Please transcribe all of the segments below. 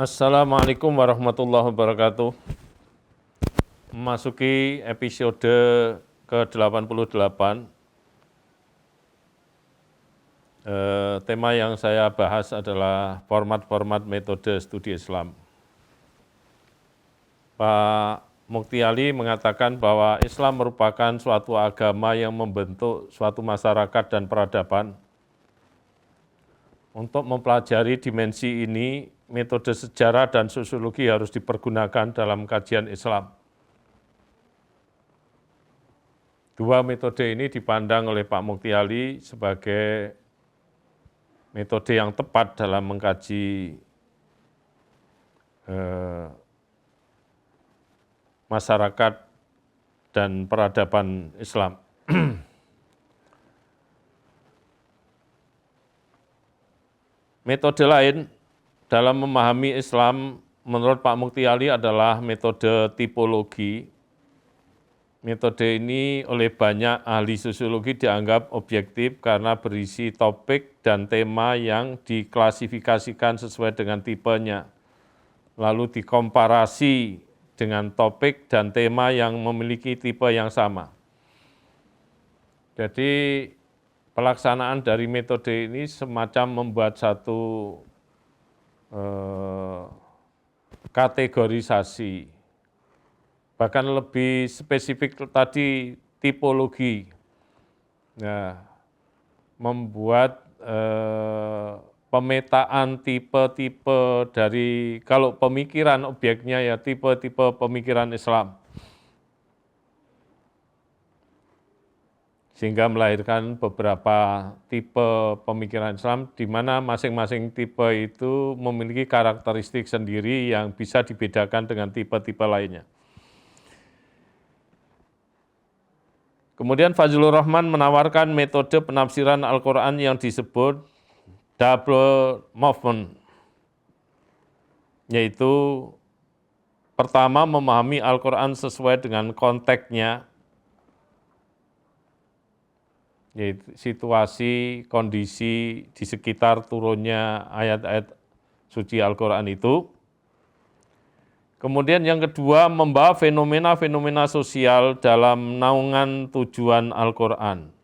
Assalamualaikum warahmatullahi wabarakatuh. Memasuki episode ke-88, tema yang saya bahas adalah format-format metode studi Islam. Pak Mukti Ali mengatakan bahwa Islam merupakan suatu agama yang membentuk suatu masyarakat dan peradaban. Untuk mempelajari dimensi ini, metode sejarah dan sosiologi harus dipergunakan dalam kajian Islam. Dua metode ini dipandang oleh Pak Mukti Ali sebagai metode yang tepat dalam mengkaji masyarakat dan peradaban Islam. Metode lain dalam memahami Islam menurut Pak Mukti Ali adalah metode tipologi. Metode ini oleh banyak ahli sosiologi dianggap objektif karena berisi topik dan tema yang diklasifikasikan sesuai dengan tipenya, lalu dikomparasi dengan topik dan tema yang memiliki tipe yang sama. Jadi pelaksanaan dari metode ini semacam membuat satu kategorisasi, bahkan lebih spesifik tadi tipologi. Nah, membuat pemetaan tipe-tipe dari, kalau pemikiran objeknya ya tipe-tipe pemikiran Islam. Sehingga melahirkan beberapa tipe pemikiran Islam, di mana masing-masing tipe itu memiliki karakteristik sendiri yang bisa dibedakan dengan tipe-tipe lainnya. Kemudian Fazlur Rahman menawarkan metode penafsiran Al-Quran yang disebut double movement, yaitu pertama memahami Al-Quran sesuai dengan konteksnya, yaitu situasi, kondisi di sekitar turunnya ayat-ayat suci Al-Quran itu. Kemudian yang kedua, membawa fenomena-fenomena sosial dalam naungan tujuan Al-Quran.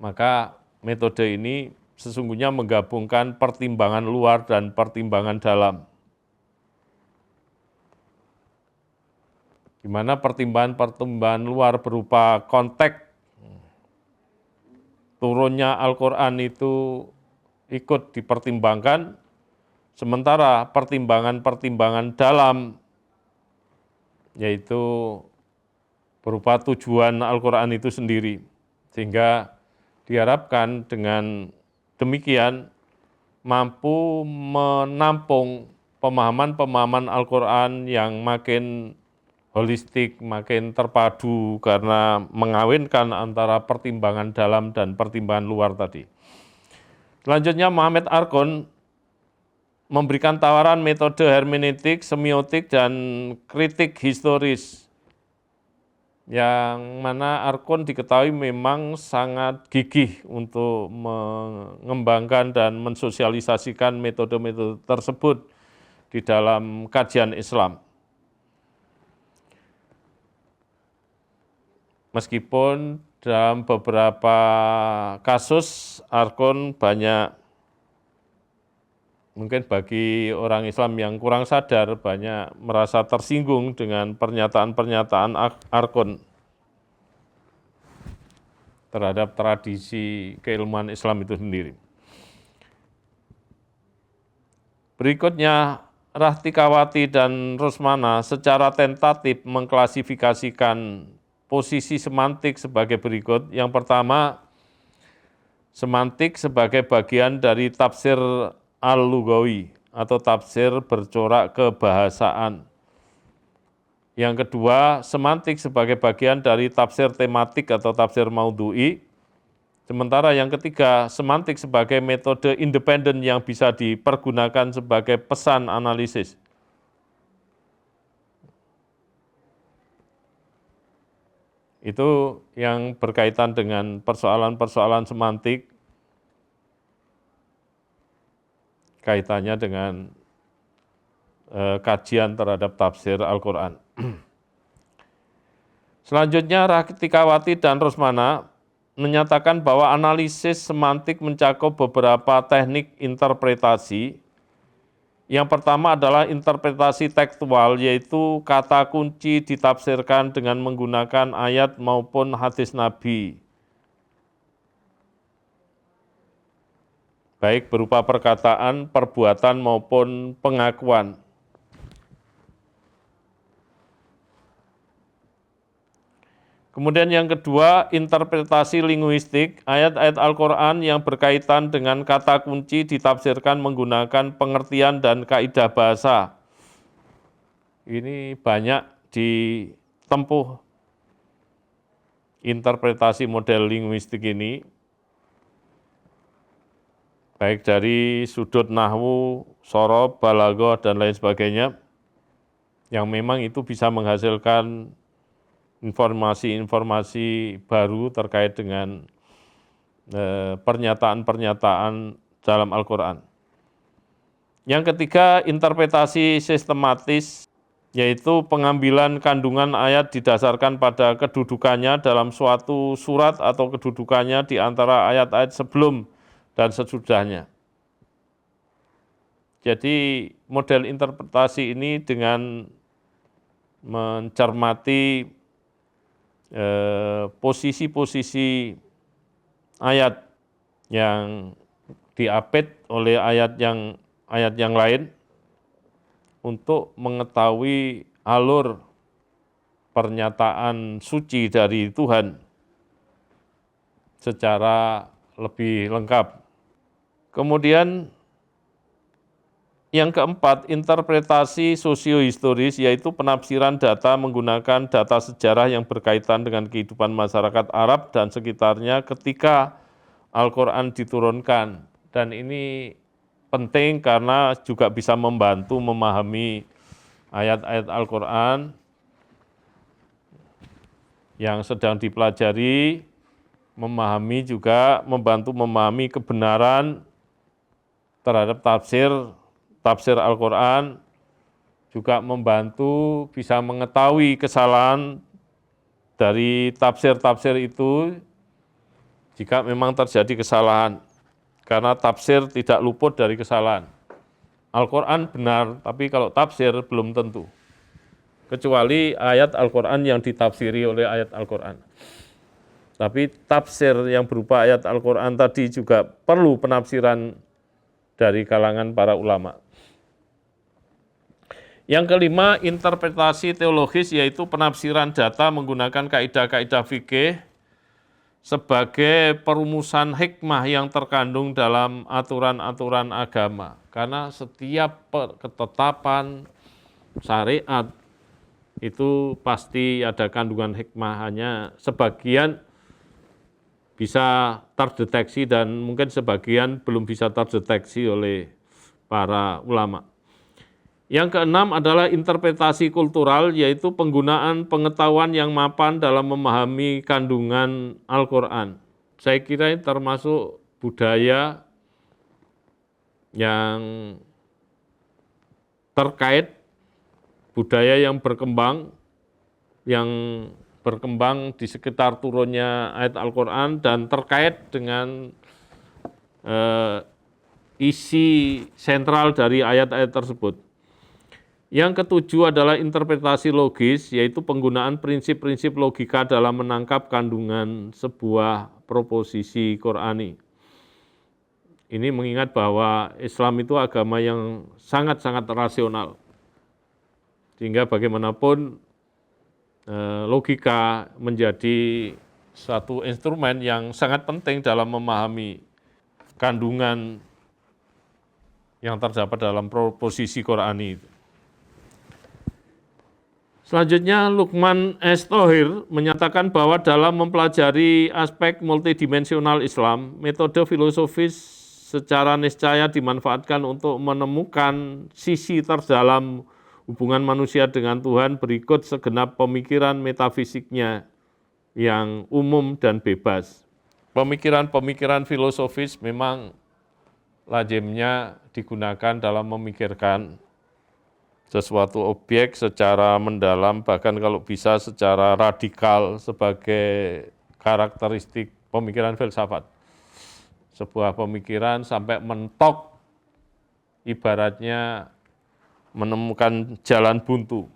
Maka metode ini sesungguhnya menggabungkan pertimbangan luar dan pertimbangan dalam. Di mana pertimbangan luar berupa konteks turunnya Al-Quran itu ikut dipertimbangkan, sementara pertimbangan-pertimbangan dalam, yaitu berupa tujuan Al-Quran itu sendiri. Sehingga diharapkan dengan demikian mampu menampung pemahaman-pemahaman Al-Quran yang makin holistik, makin terpadu karena mengawinkan antara pertimbangan dalam dan pertimbangan luar tadi. Selanjutnya Muhammad Arkon memberikan tawaran metode hermeneutik, semiotik, dan kritik historis, yang mana Arkon diketahui memang sangat gigih untuk mengembangkan dan mensosialisasikan metode-metode tersebut di dalam kajian Islam. Meskipun dalam beberapa kasus Arkon banyak, mungkin bagi orang Islam yang kurang sadar, banyak merasa tersinggung dengan pernyataan-pernyataan Arkon terhadap tradisi keilmuan Islam itu sendiri. Berikutnya, Rahtikawati dan Rusmana secara tentatif mengklasifikasikan posisi semantik sebagai berikut. Yang pertama, semantik sebagai bagian dari tafsir al-lughawi atau tafsir bercorak kebahasaan. Yang kedua, semantik sebagai bagian dari tafsir tematik atau tafsir maudhu'i. Sementara yang ketiga, semantik sebagai metode independen yang bisa dipergunakan sebagai pesan analisis. Itu yang berkaitan dengan persoalan-persoalan semantik, kaitannya dengan kajian terhadap tafsir Al-Quran. Selanjutnya, Ratikawati dan Rosmana menyatakan bahwa analisis semantik mencakup beberapa teknik interpretasi. Yang pertama adalah interpretasi tekstual, yaitu kata kunci ditafsirkan dengan menggunakan ayat maupun hadis Nabi, baik berupa perkataan, perbuatan, maupun pengakuan. Kemudian yang kedua, interpretasi linguistik, ayat-ayat Al-Quran yang berkaitan dengan kata kunci ditafsirkan menggunakan pengertian dan kaidah bahasa. Ini banyak ditempuh interpretasi model linguistik ini, baik dari sudut nahwu, shoroh, balaghah, dan lain sebagainya, yang memang itu bisa menghasilkan informasi-informasi baru terkait dengan pernyataan-pernyataan dalam Al-Quran. Yang ketiga, interpretasi sistematis, yaitu pengambilan kandungan ayat didasarkan pada kedudukannya dalam suatu surat atau kedudukannya di antara ayat-ayat sebelum dan sesudahnya. Jadi model interpretasi ini dengan mencermati posisi-posisi ayat yang diapit oleh ayat yang lain untuk mengetahui alur pernyataan suci dari Tuhan secara lebih lengkap. Kemudian yang keempat, interpretasi sosiohistoris, yaitu penafsiran data menggunakan data sejarah yang berkaitan dengan kehidupan masyarakat Arab dan sekitarnya ketika Al-Quran diturunkan. Dan ini penting karena juga bisa membantu memahami ayat-ayat Al-Quran yang sedang dipelajari, membantu memahami kebenaran terhadap tafsir Al-Quran, juga membantu bisa mengetahui kesalahan dari tafsir-tafsir itu jika memang terjadi kesalahan. Karena tafsir tidak luput dari kesalahan. Al-Quran benar, tapi kalau tafsir belum tentu. Kecuali ayat Al-Quran yang ditafsiri oleh ayat Al-Quran. Tapi tafsir yang berupa ayat Al-Quran tadi juga perlu penafsiran dari kalangan para ulama. Yang kelima, interpretasi teologis, yaitu penafsiran data menggunakan kaidah-kaidah fikih sebagai perumusan hikmah yang terkandung dalam aturan-aturan agama. Karena setiap ketetapan syariat itu pasti ada kandungan hikmah, hanya sebagian bisa terdeteksi dan mungkin sebagian belum bisa terdeteksi oleh para ulama. Yang keenam adalah interpretasi kultural, yaitu penggunaan pengetahuan yang mapan dalam memahami kandungan Al-Quran. Saya kira ini termasuk budaya yang terkait, budaya yang berkembang di sekitar turunnya ayat Al-Quran dan terkait dengan isi sentral dari ayat-ayat tersebut. Yang ketujuh adalah interpretasi logis, yaitu penggunaan prinsip-prinsip logika dalam menangkap kandungan sebuah proposisi Qur'ani. Ini mengingat bahwa Islam itu agama yang sangat-sangat rasional. Sehingga bagaimanapun logika menjadi satu instrumen yang sangat penting dalam memahami kandungan yang terdapat dalam proposisi Qur'ani itu. Selanjutnya, Lukman S. Thohir menyatakan bahwa dalam mempelajari aspek multidimensional Islam, metode filosofis secara niscaya dimanfaatkan untuk menemukan sisi terdalam hubungan manusia dengan Tuhan berikut segenap pemikiran metafisiknya yang umum dan bebas. Pemikiran-pemikiran filosofis memang lazimnya digunakan dalam memikirkan sesuatu objek secara mendalam, bahkan kalau bisa secara radikal sebagai karakteristik pemikiran filsafat. Sebuah pemikiran sampai mentok, ibaratnya menemukan jalan buntu.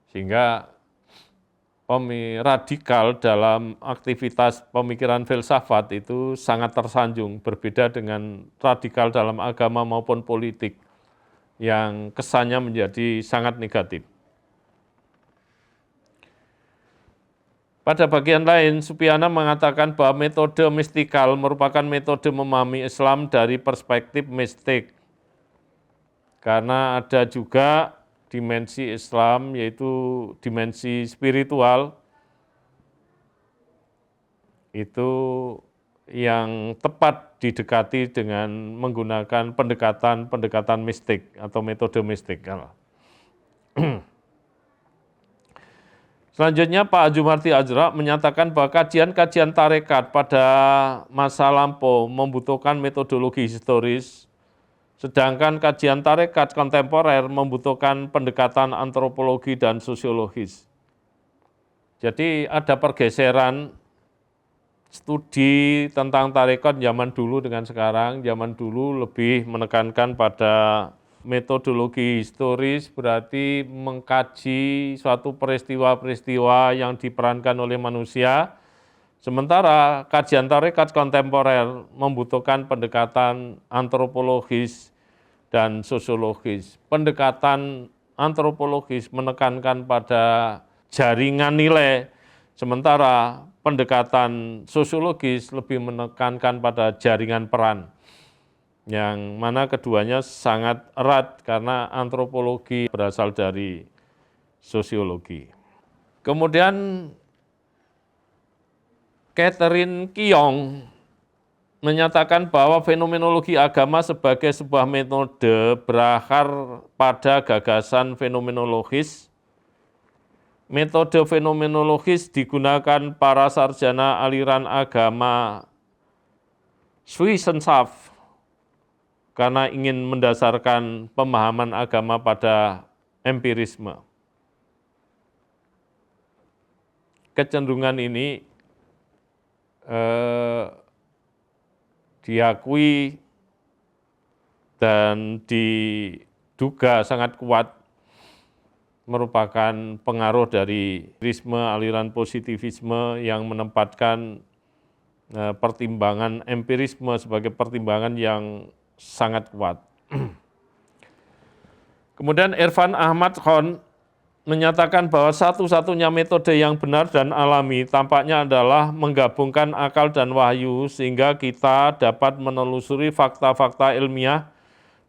Sehingga radikal dalam aktivitas pemikiran filsafat itu sangat tersanjung, berbeda dengan radikal dalam agama maupun politik yang kesannya menjadi sangat negatif. Pada bagian lain, Supyana mengatakan bahwa metode mistikal merupakan metode memahami Islam dari perspektif mistik. Karena ada juga dimensi Islam, yaitu dimensi spiritual, itu yang tepat didekati dengan menggunakan pendekatan mistik atau metode mistik. Selanjutnya Pak Jumarti Azra menyatakan bahwa kajian-kajian tarekat pada masa lampau membutuhkan metodologi historis, sedangkan kajian tarekat kontemporer membutuhkan pendekatan antropologi dan sosiologis. Jadi ada pergeseran studi tentang tarekat zaman dulu dengan sekarang. Zaman dulu lebih menekankan pada metodologi historis, berarti mengkaji suatu peristiwa-peristiwa yang diperankan oleh manusia. Sementara kajian tarekat kontemporer membutuhkan pendekatan antropologis dan sosiologis. Pendekatan antropologis menekankan pada jaringan nilai, sementara pendekatan sosiologis lebih menekankan pada jaringan peran, yang mana keduanya sangat erat karena antropologi berasal dari sosiologi. Kemudian Catherine Keong menyatakan bahwa fenomenologi agama sebagai sebuah metode berakar pada gagasan fenomenologis. Metode fenomenologis digunakan para sarjana aliran agama Wissenschaft karena ingin mendasarkan pemahaman agama pada empirisme. Kecenderungan ini diakui dan diduga sangat kuat merupakan pengaruh dari aliran positivisme yang menempatkan pertimbangan empirisme sebagai pertimbangan yang sangat kuat. Kemudian Irfan Ahmad Khan menyatakan bahwa satu-satunya metode yang benar dan alami tampaknya adalah menggabungkan akal dan wahyu sehingga kita dapat menelusuri fakta-fakta ilmiah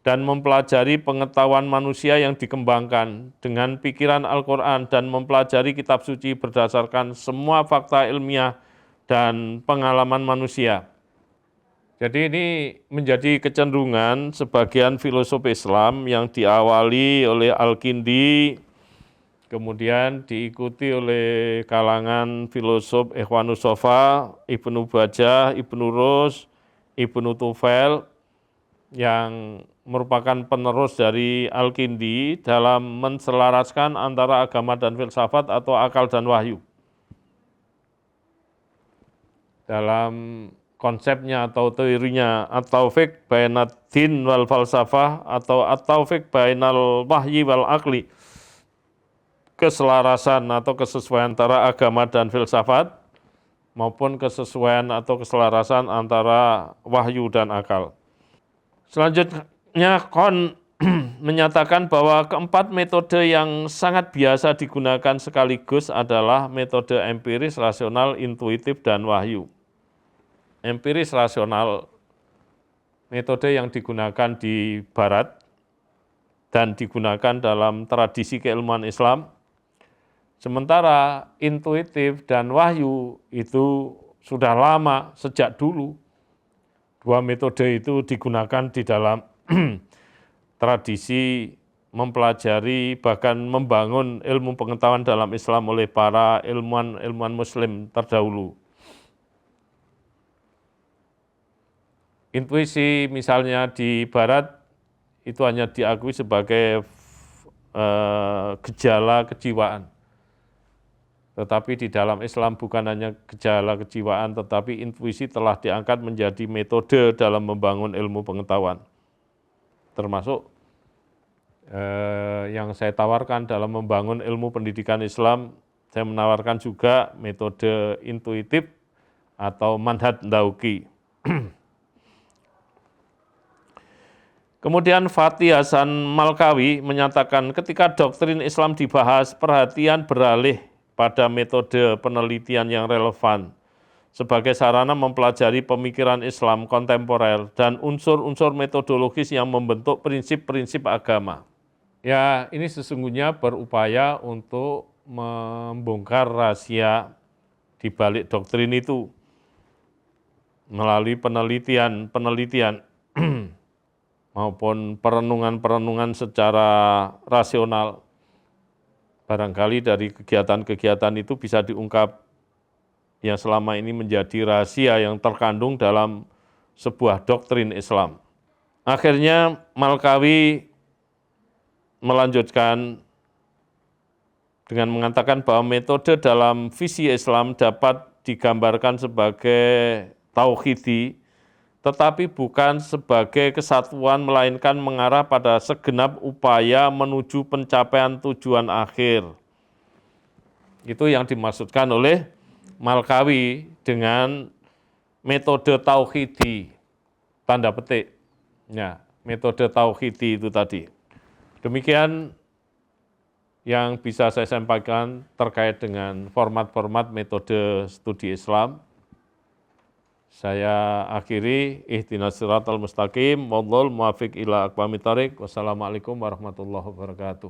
dan mempelajari pengetahuan manusia yang dikembangkan dengan pikiran Al-Quran dan mempelajari kitab suci berdasarkan semua fakta ilmiah dan pengalaman manusia. Jadi ini menjadi kecenderungan sebagian filosof Islam yang diawali oleh Al-Kindi, kemudian diikuti oleh kalangan filosof Ikhwanus Sofa, Ibnu Bajjah, Ibnu Rus, Ibnu Tufail, yang merupakan penerus dari Al-Kindi dalam menselaraskan antara agama dan filsafat atau akal dan wahyu. Dalam konsepnya atau teorinya at-taufiq bainad din wal falsafah atau at-taufiq bainal wahyi wal akli, keselarasan atau kesesuaian antara agama dan filsafat maupun kesesuaian atau keselarasan antara wahyu dan akal. Selanjutnya Khan menyatakan bahwa keempat metode yang sangat biasa digunakan sekaligus adalah metode empiris, rasional, intuitif, dan wahyu. Empiris rasional, metode yang digunakan di Barat dan digunakan dalam tradisi keilmuan Islam. Sementara intuitif dan wahyu itu sudah lama, sejak dulu. Dua metode itu digunakan di dalam tradisi mempelajari bahkan membangun ilmu pengetahuan dalam Islam oleh para ilmuwan Muslim terdahulu. Intuisi misalnya di Barat itu hanya diakui sebagai gejala kejiwaan. Tetapi di dalam Islam bukan hanya gejala kejiwaan, tetapi intuisi telah diangkat menjadi metode dalam membangun ilmu pengetahuan. Termasuk yang saya tawarkan dalam membangun ilmu pendidikan Islam, saya menawarkan juga metode intuitif atau manhaj Ndauki. Kemudian Fatih Hasan Malkawi menyatakan ketika doktrin Islam dibahas, perhatian beralih pada metode penelitian yang relevan sebagai sarana mempelajari pemikiran Islam kontemporer dan unsur-unsur metodologis yang membentuk prinsip-prinsip agama. Ya, ini sesungguhnya berupaya untuk membongkar rahasia di balik doktrin itu melalui penelitian maupun perenungan-perenungan secara rasional. Barangkali dari kegiatan-kegiatan itu bisa diungkap yang selama ini menjadi rahasia yang terkandung dalam sebuah doktrin Islam. Akhirnya Malkawi melanjutkan dengan mengatakan bahwa metode dalam visi Islam dapat digambarkan sebagai tauhidi, tetapi bukan sebagai kesatuan, melainkan mengarah pada segenap upaya menuju pencapaian tujuan akhir. Itu yang dimaksudkan oleh Malkawi dengan metode tauhidi, tanda petik. Ya, metode tauhidi itu tadi. Demikian yang bisa saya sampaikan terkait dengan format-format metode studi Islam. Saya akhiri, ihdinas siratal mustaqim, wallahul muwaffiq ila aqwamit thoriq. Wassalamualaikum warahmatullahi wabarakatuh.